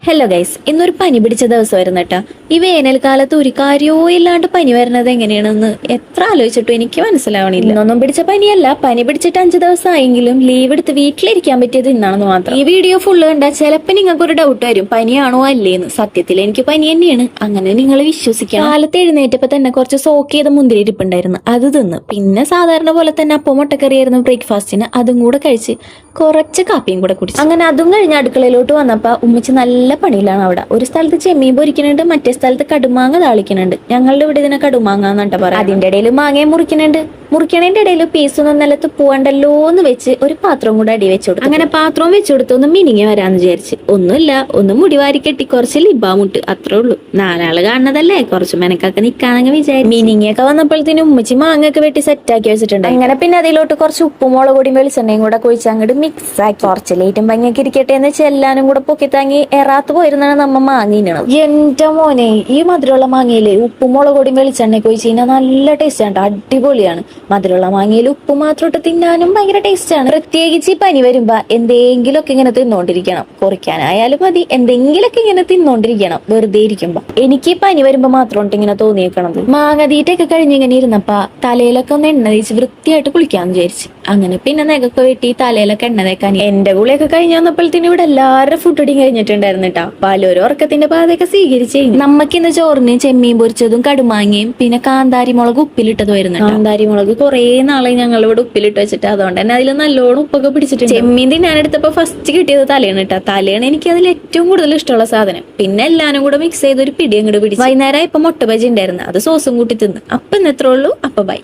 Hello guys, ഇന്നൊരു പനി പിടിച്ച ദിവസമായിരുന്നു കേട്ടാ. ഈ വേനൽക്കാലത്ത് ഒരു കാര്യവും ഇല്ലാണ്ട് പനി വരുന്നത് എങ്ങനെയാണെന്ന് എത്ര ആലോചിച്ചിട്ടും എനിക്ക് മനസ്സിലാവണില്ല. ഇന്നൊന്നും പിടിച്ച പനിയല്ല, പനി പിടിച്ചിട്ട് 5 ദിവസമായെങ്കിലും ലീവ് എടുത്ത് വീട്ടിലിരിക്കാൻ പറ്റിയത് ഇന്നാണെന്ന് മാത്രം. ഈ വീഡിയോ ഫുള്ള് കണ്ടാൽ ചിലപ്പോൾ നിങ്ങൾക്ക് ഒരു ഡൗട്ട് വരും, പനിയാണോ അല്ലേന്ന്. സത്യത്തിൽ എനിക്ക് പനി തന്നെയാണ്, അങ്ങനെ നിങ്ങൾ വിശ്വസിക്കണം. കാലത്ത് എഴുന്നേറ്റപ്പോ തന്നെ കുറച്ച് സോക്ക് ചെയ്ത മുന്തിരി ഇരിപ്പുണ്ടായിരുന്നു, അത് തിന്ന്. പിന്നെ സാധാരണ പോലെ തന്നെ അപ്പം മുട്ടക്കറിയായിരുന്നു ബ്രേക്ക്ഫാസ്റ്റിന്, അതും കൂടെ കഴിച്ച് കുറച്ച് കാപ്പിയും കൂടെ കുടിച്ചു. അങ്ങനെ അതും കഴിഞ്ഞ് അടുക്കളയിലോട്ട് വന്നപ്പോ ഉമ്മച്ചി നല്ല പണിയിലാണ്. അവിടെ ഒരു സ്ഥലത്ത് ചെമ്മീൻ പൊരിക്കുന്നുണ്ട്, മറ്റേ സ്ഥലത്ത് കടുമാങ്ങ താളിക്കുന്നുണ്ട്. ഞങ്ങളുടെ ഇവിടെ ഇതിനെ കടുമാങ്ങ എന്നിട്ട് പറയാം. അതിന്റെ ഇടയിൽ മാങ്ങയും മുറിക്കുന്നുണ്ട്. മുറിക്കണേന്റെ ഇടയിൽ പീസൊന്നും നിലത്ത് പോവണ്ടല്ലോ എന്ന് വെച്ച് ഒരു പാത്രം കൂടെ അടി വെച്ചു കൊടുത്തു. അങ്ങനെ പാത്രവും വെച്ചു കൊടുത്ത് ഒന്ന് മിനിങ്ങി വരാന്ന് വിചാരിച്ച്. ഒന്നുമില്ല, ഒന്ന് മുടിവാരി കെട്ടി കുറച്ച് ലിബാമുട്ട്, അത്രേ ഉള്ളൂ. 4 ആള് കാണുന്നതല്ലേ, കുറച്ച് മെനക്കൊക്കെ നിക്കാന്നങ്ങ് വിചാരിച്ചു. മിനിങ്ങിയൊക്കെ വന്നപ്പോഴത്തേനും ഉമ്മച്ചി മാങ്ങയൊക്കെ വെട്ടി സെറ്റാക്കി വെച്ചിട്ടുണ്ട്. അങ്ങനെ പിന്നെ അതിലോട്ട് കുറച്ച് ഉപ്പും മുളക് പൊടിയും വെളിച്ചെണ്ണയും കൂടെ കുഴിച്ച് അങ്ങോട്ട് മിക്സ് ആക്കി കുറച്ച് ലേറ്റും ഭംഗിയൊക്കെ ഇരിക്കട്ടെ എന്ന് വെച്ച് എല്ലാനും കൂടെ പൊക്കി താങ്ങി എറാത്ത് പോയിരുന്നാണ് നമ്മ മാങ്ങിനത്. എന്റെ മോനെ, ഈ മധുരമുള്ള മാങ്ങയില് ഉപ്പും മുളക് പൊടിയും വെളിച്ചെണ്ണയൊക്കെ ഒഴിച്ച് കഴിഞ്ഞാൽ നല്ല ടേസ്റ്റ് ആണ്, അടിപൊളിയാണ്. മധുരമുള്ള മാങ്ങയിൽ ഉപ്പ് മാത്രം ഇട്ട് തിന്നാനും ഭയങ്കര ടേസ്റ്റ് ആണ്. പ്രത്യേകിച്ച് ഈ പനി വരുമ്പോ എന്തെങ്കിലുമൊക്കെ ഇങ്ങനെ തിന്നോണ്ടിരിക്കണം. കുറിക്കാനായാലും മതി, എന്തെങ്കിലുമൊക്കെ ഇങ്ങനെ തിന്നോണ്ടിരിക്കണം വെറുതെ ഇരിക്കുമ്പോ. എനിക്ക് ഈ പനി വരുമ്പോ മാത്രം ഇങ്ങനെ തോന്നിയേക്കണത്. മാങ്ങ തീറ്റൊക്കെ കഴിഞ്ഞ് ഇങ്ങനെ ഇരുന്നപ്പോ തലയിലൊക്കെ ഒന്ന് എണ്ണ തേച്ച് വൃത്തിയായിട്ട് കുളിക്കാന്ന് വിചാരിച്ചു. അങ്ങനെ പിന്നെ നെഗൊക്കെ വെട്ടി തലയിലൊക്കെ എണ്ണ തേക്കാൻ. എന്റെ കുളിയൊക്കെ കഴിഞ്ഞ് വന്നപ്പോഴത്തേനും ഇവിടെ എല്ലാവരുടെ ഫുഡ് അടിയും കഴിഞ്ഞിട്ടുണ്ടായിരുന്നു കേട്ടോ. പലരും ഉറക്കത്തിന്റെ പാതയൊക്കെ സ്വീകരിച്ചു. നമുക്കിന്ന് ചോറിന് ചെമ്മീൻ പൊരിച്ചതും കടുമാങ്ങയും പിന്നെ കാന്താരി മുളക് ഉപ്പിലിട്ടതുമായിരുന്നു. കാന്താരി മുളക് കുറെ നാളെ ഞങ്ങൾ ഇവിടെ ഉപ്പിലിട്ട് വെച്ചിട്ട്, അതുകൊണ്ട് തന്നെ അതിൽ നല്ലോണം ഉപ്പൊക്കെ പിടിച്ചിട്ടുണ്ട്. ചെമ്മീൻ തിന്നാനെടുത്തപ്പോ ഫസ്റ്റ് കിട്ടിയത് തലയാണ് കേട്ടോ. തലയാണ് എനിക്ക് അതിൽ ഏറ്റവും കൂടുതൽ ഇഷ്ടമുള്ള സാധനം. പിന്നെ എല്ലാരും കൂടെ മിക്സ് ചെയ്ത് ഒരു പിടി അങ്ങോട്ട് പിടിച്ചു. വൈകുന്നേരം ഇപ്പൊ മുട്ട ബജി ഉണ്ടായിരുന്നു, അത് സോസും കൂട്ടി തിന്ന്. അപ്പൊ ഇന്ന് എത്ര ഉള്ളൂ. അപ്പൊ ബൈ.